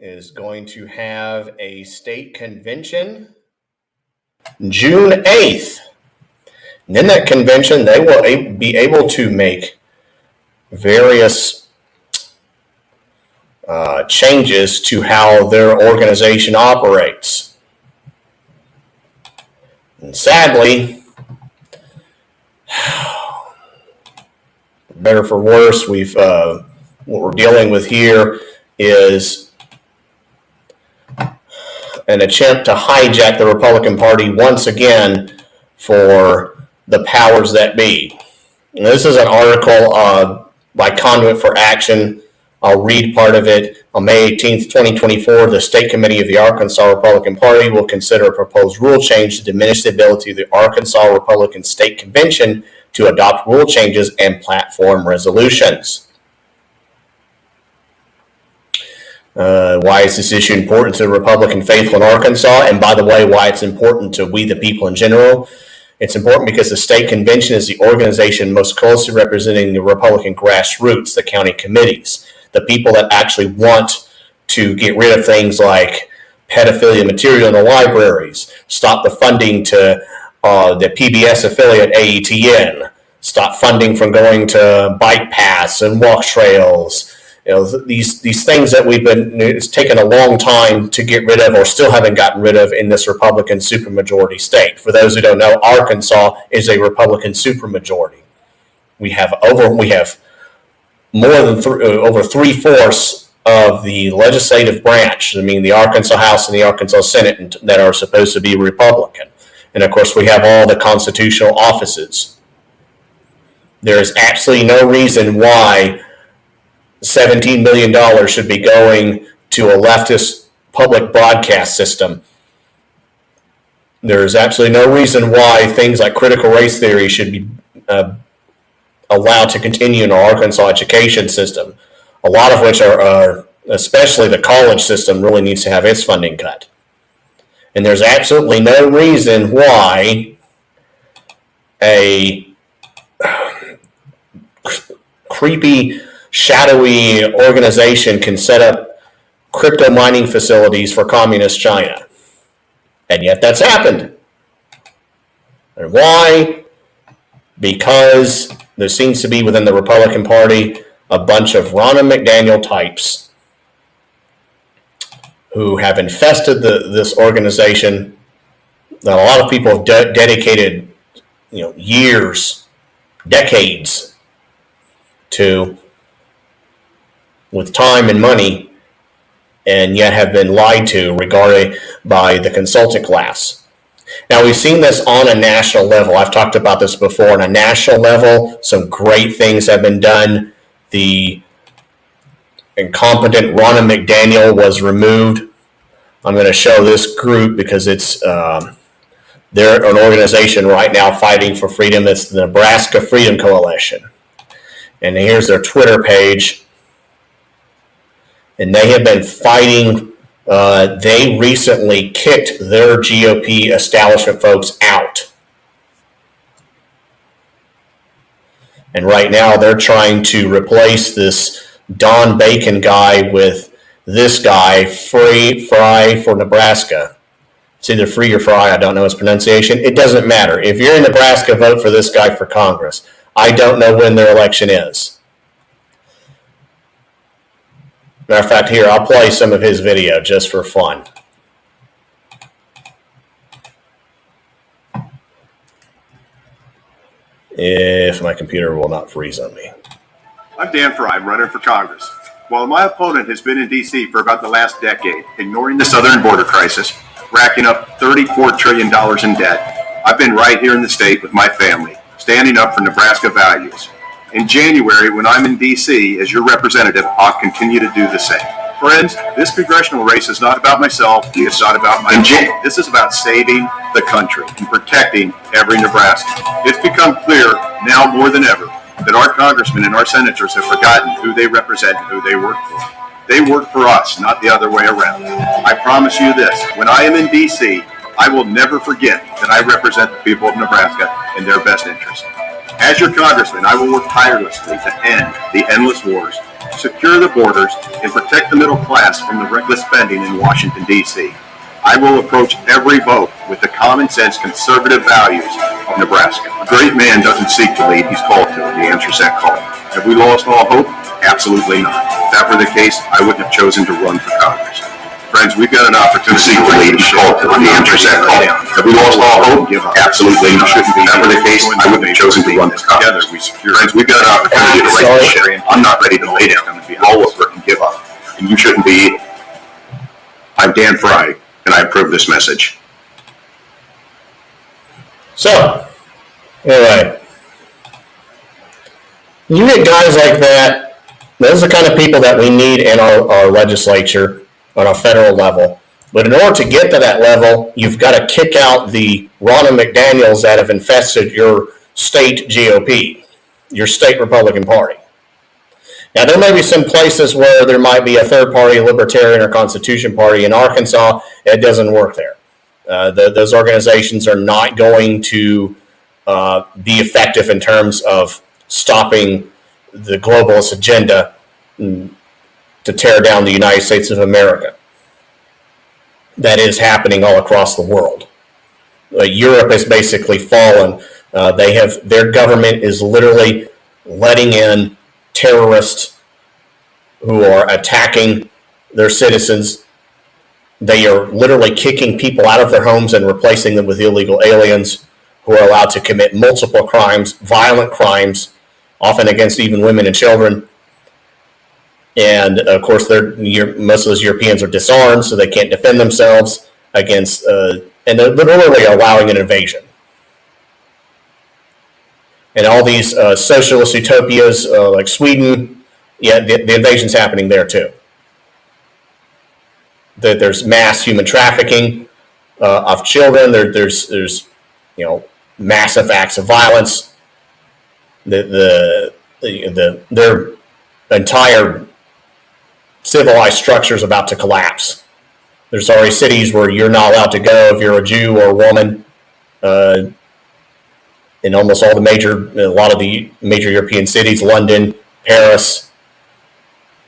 is going to have a state convention June 8th. And in that convention, they will be able to make various changes to how their organization operates. And sadly, better for worse, what we're dealing with here is an attempt to hijack the Republican Party once again for the powers that be. And this is an article by Conduit for Action. I'll read part of it. On May 18th, 2024, the State Committee of the Arkansas Republican Party will consider a proposed rule change to diminish the ability of the Arkansas Republican State Convention to adopt rule changes and platform resolutions. Why is this issue important to the Republican faithful in Arkansas? And by the way, why it's important to we the people in general? It's important because the state convention is the organization most closely representing the Republican grassroots, the county committees, the people that actually want to get rid of things like pedophilia material in the libraries, stop the funding to the PBS affiliate AETN, stop funding from going to bike paths and walk trails. You know, these things that it's taken a long time to get rid of or still haven't gotten rid of in this Republican supermajority state. For those who don't know, Arkansas is a Republican supermajority. We have more than over 3/4 of the legislative branch, I mean the Arkansas House and the Arkansas Senate, that are supposed to be Republican. And of course we have all the constitutional offices. There is absolutely no reason why $17 million should be going to a leftist public broadcast system. There's absolutely no reason why things like critical race theory should be allowed to continue in our Arkansas education system, a lot of which are especially the college system, really needs to have its funding cut. And there's absolutely no reason why a creepy, shadowy organization can set up crypto mining facilities for communist China. And yet that's happened. And why? Because there seems to be within the Republican Party a bunch of Ronna McDaniel types who have infested this organization that a lot of people have dedicated years, decades to, with time and money, and yet have been lied to by the consultant class. Now, we've seen this on a national level. I've talked about this before. On a national level, some great things have been done. The incompetent Ronna McDaniel was removed. I'm going to show this group because they're an organization right now fighting for freedom. It's the Nebraska Freedom Coalition. And here's their Twitter page. And they have been fighting. They recently kicked their GOP establishment folks out. And right now they're trying to replace this Don Bacon guy with this guy, Fry for Nebraska. It's either Free or Fry, I don't know his pronunciation. It doesn't matter. If you're in Nebraska, vote for this guy for Congress. I don't know when their election is. Matter of fact, here, I'll play some of his video just for fun. If my computer will not freeze on me. I'm Dan Fry, running for Congress. While my opponent has been in D.C. for about the last decade, ignoring the southern border crisis, racking up $34 trillion in debt, I've been right here in the state with my family, standing up for Nebraska values. In January, when I'm in D.C. as your representative, I'll continue to do the same. Friends, this congressional race is not about myself. It's not about my team. This is about saving the country and protecting every Nebraskan. It's become clear now more than ever that our congressmen and our senators have forgotten who they represent and who they work for. They work for us, not the other way around. I promise you this, when I am in D.C., I will never forget that I represent the people of Nebraska in their best interest. As your congressman, I will work tirelessly to end the endless wars secure the borders, and protect the middle class from the reckless spending in Washington, D.C. I will approach every vote with the common sense conservative values of Nebraska. A great man doesn't seek to lead, he's called to, and he answers that call. Have we lost all hope? Absolutely not. If that were the case, I wouldn't have chosen to run for Congress. Friends, we've got an opportunity to lead, he's called to, and he answers that call. Have we lost all hope? Absolutely not. If that were the case, I wouldn't have chosen to run for Congress. Friends, we've got an opportunity to right the ship. I'm not ready to lay down, roll over, and give up. And you shouldn't be either. I'm Dan Fry, and I approve this message. So, anyway, you get guys like that. Those are the kind of people that we need in our legislature on a federal level. But in order to get to that level, you've got to kick out the Ronna McDaniels that have infested your state GOP, your state Republican Party. Now, there may be some places where there might be a third party, Libertarian or Constitution Party. In Arkansas, it doesn't work there. Those organizations are not going to be effective in terms of stopping the globalist agenda to tear down the United States of America. That is happening all across the world. Europe has basically fallen. Their government is literally letting in terrorists who are attacking their citizens. They are literally kicking people out of their homes and replacing them with illegal aliens who are allowed to commit multiple crimes, violent crimes, often against even women and children. And of course, most of those Europeans are disarmed, so they can't defend themselves against, and they're literally allowing an invasion. And all these socialist utopias like Sweden, the invasion's happening there too. There's mass human trafficking of children. There's massive acts of violence. Their entire civilized structure is about to collapse. There's already cities where you're not allowed to go if you're a Jew or a woman. In almost all a lot of the major European cities, London, Paris,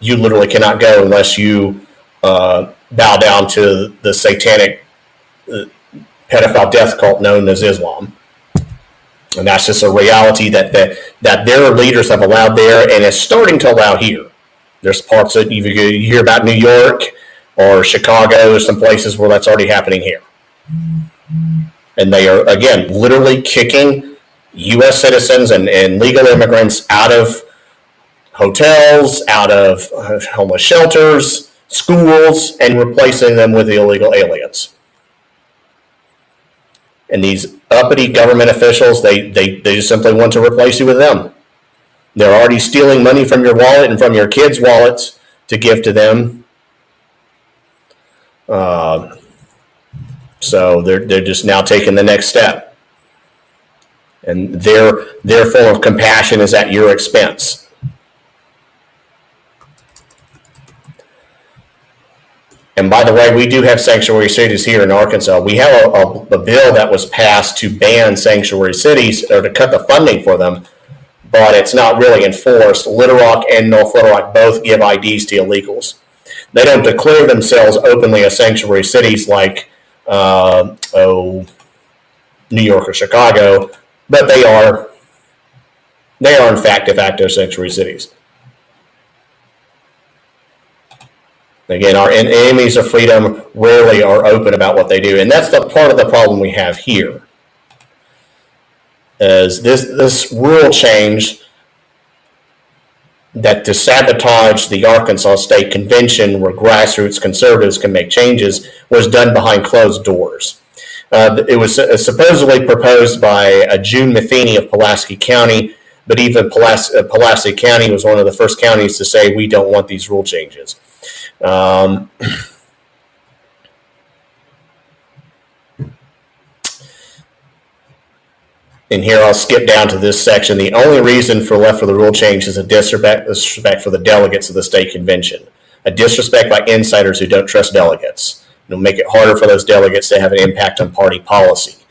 you literally cannot go unless you bow down to the satanic pedophile death cult known as Islam. And that's just a reality that their leaders have allowed there, and it's starting to allow here. There's parts that you hear about New York or Chicago. There's some places where that's already happening here. And they are, again, literally kicking U.S. citizens and legal immigrants out of hotels, out of homeless shelters, schools, and replacing them with illegal aliens. And these uppity government officials, they just simply want to replace you with them. They're already stealing money from your wallet and from your kids' wallets to give to them. So they're just now taking the next step. And their form of compassion is at your expense. And by the way, we do have sanctuary cities here in Arkansas. We have a bill that was passed to ban sanctuary cities or to cut the funding for them, but it's not really enforced. Little Rock and North Little Rock both give IDs to illegals. They don't declare themselves openly as sanctuary cities like New York or Chicago, but they are in fact de facto sanctuary cities. Again, our enemies of freedom rarely are open about what they do, and that's the part of the problem we have here. Is this rule change that to sabotage the Arkansas State Convention, where grassroots conservatives can make changes, was done behind closed doors. It was supposedly proposed by June Matheny of Pulaski County, but even Pulaski County was one of the first counties to say, we don't want these rule changes. And here I'll skip down to this section. The only reason left for the rule change is a disrespect for the delegates of the state convention, a disrespect by insiders who don't trust delegates. It'll make it harder for those delegates to have an impact on party policy.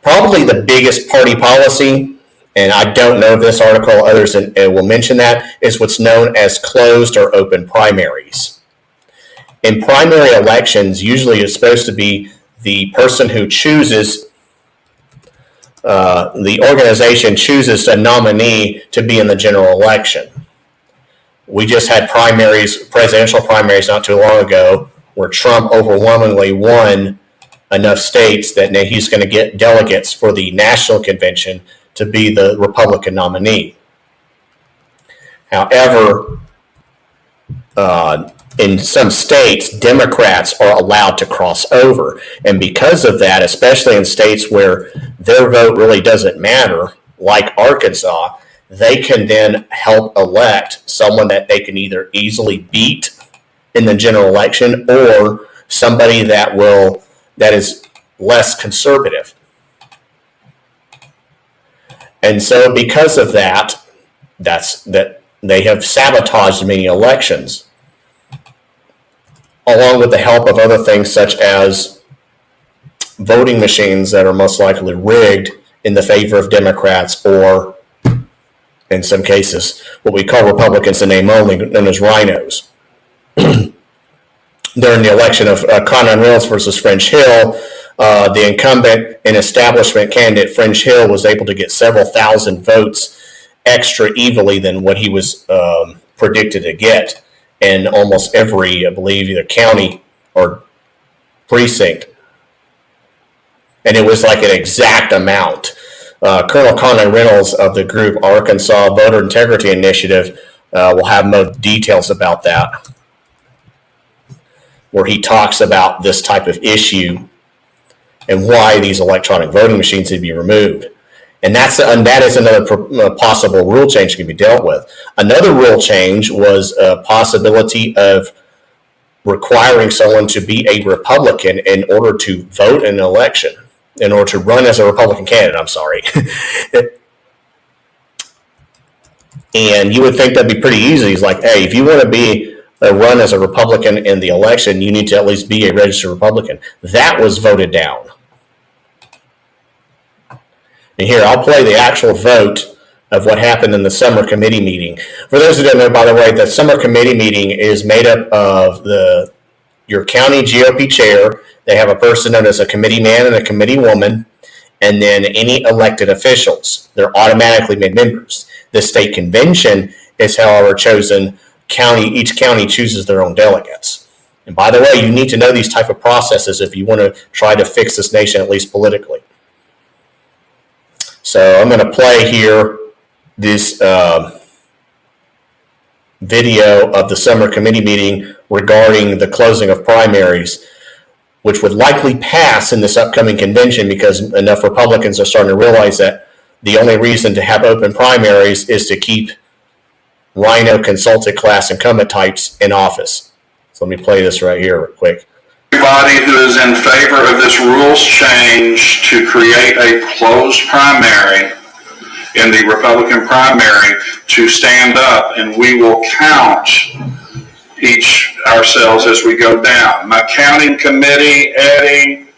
Probably the biggest party policy and I don't know if this article, others will mention that, is what's known as closed or open primaries. In primary elections, usually it's supposed to be the person who chooses, the organization chooses a nominee to be in the general election. We just had primaries, presidential primaries not too long ago, where Trump overwhelmingly won enough states that he's going to get delegates for the national convention to be the Republican nominee. However, in some states, Democrats are allowed to cross over. And because of that, especially in states where their vote really doesn't matter, like Arkansas, they can then help elect someone that they can either easily beat in the general election or somebody that is less conservative. And so because of that, they have sabotaged many elections, along with the help of other things such as voting machines that are most likely rigged in the favor of Democrats, or in some cases, what we call Republicans in name only, known as rhinos. During the election of Conrad Reynolds versus French Hill, the incumbent and establishment candidate French Hill was able to get several thousand votes extra evilly than what he was predicted to get in almost every, I believe, either county or precinct. And it was like an exact amount. Colonel Conrad Reynolds of the group Arkansas Voter Integrity Initiative will have more details about that, where he talks about this type of issue and why these electronic voting machines need to be removed. And that is another possible rule change that can be dealt with. Another rule change was a possibility of requiring someone to be a Republican in order to vote in an election, in order to run as a Republican candidate, I'm sorry. And you would think that'd be pretty easy. It's like, hey, if you want to be run as a Republican in the election, you need to at least be a registered Republican. That was voted down. And here, I'll play the actual vote of what happened in the summer committee meeting. For those who don't know, by the way, the summer committee meeting is made up of your county GOP chair. They have a person known as a committee man and a committee woman, and then any elected officials. They're automatically made members. The state convention is, however, chosen. Each county chooses their own delegates. And by the way, you need to know these type of processes if you want to try to fix this nation, at least politically. So I'm going to play here this video of the summer committee meeting regarding the closing of primaries, which would likely pass in this upcoming convention because enough Republicans are starting to realize that the only reason to have open primaries is to keep rhino consulted class incumbent types in office. So let me play this right here real quick. Everybody who is in favor of this rules change to create a closed primary in the Republican primary to stand up, and we will count ourselves as we go down. My counting committee, Eddie,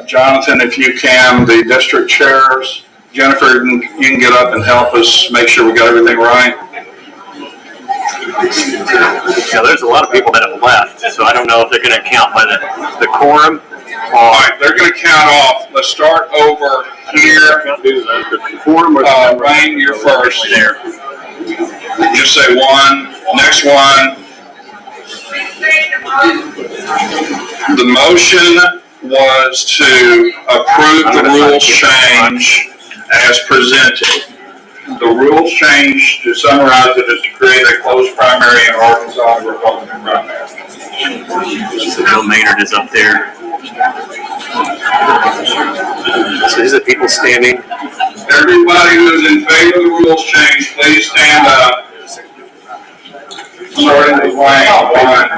Jonathan, if you can, the district chairs, Jennifer, you can get up and help us make sure we got everything right. Yeah, there's a lot of people that have left, so I don't know if they're going to count by the quorum. All right, they're going to count off. Let's start over here. Wayne, you're first. There. Just say one. Next one. The motion was to approve the rules change as presented. The rules change, to summarize it, is to create a closed primary in Arkansas Republican primary. So Bill Maynard is up there. So these are people standing. Everybody who is in favor of the rules change, please stand up. Starting with Wayne, one.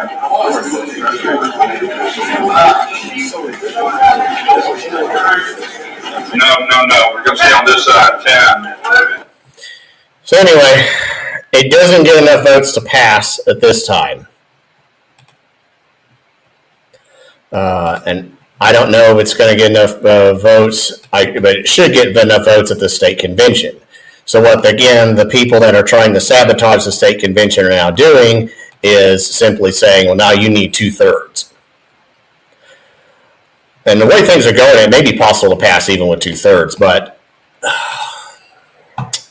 No. We're going to stay on this side. 10. So anyway, it doesn't get enough votes to pass at this time. And I don't know if it's going to get enough votes, but it should get enough votes at the state convention. So what, again, the people that are trying to sabotage the state convention are now doing is simply saying, well, now you need 2/3. And the way things are going, it may be possible to pass even with 2/3, but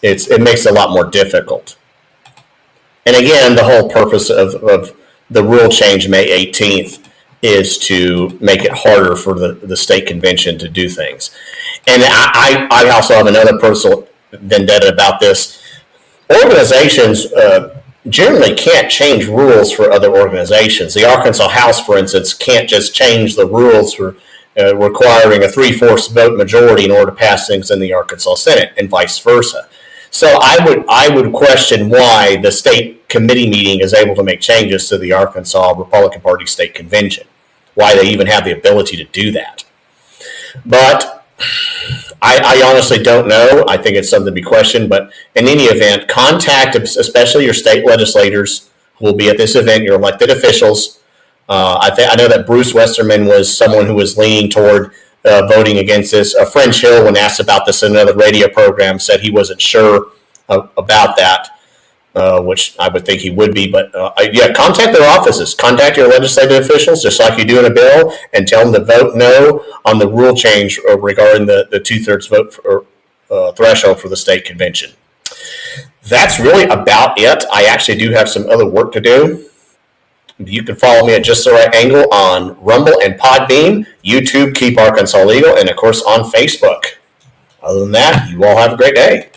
it makes it a lot more difficult. And again, the whole purpose of the rule change May 18th is to make it harder for the state convention to do things. And I also have another personal vendetta about this. Organizations generally can't change rules for other organizations. The Arkansas House, for instance, can't just change the rules for requiring a 3/4 vote majority in order to pass things in the Arkansas Senate, and vice versa. So I would question why the state committee meeting is able to make changes to the Arkansas Republican Party state convention, why they even have the ability to do that. But I honestly don't know. I think it's something to be questioned. But in any event, contact especially your state legislators who will be at this event, your elected officials. I know that Bruce Westerman was someone who was leaning toward voting against this. French Hill, when asked about this in another radio program, said he wasn't sure about that, which I would think he would be. But yeah, contact their offices. Contact your legislative officials, just like you do in a bill, and tell them to vote no on the rule change regarding the 2/3 vote for, threshold for the state convention. That's really about it. I actually do have some other work to do. You can follow me at Just the Right Angle on Rumble and Podbean, YouTube, Keep Arkansas Legal, and of course on Facebook. Other than that, you all have a great day.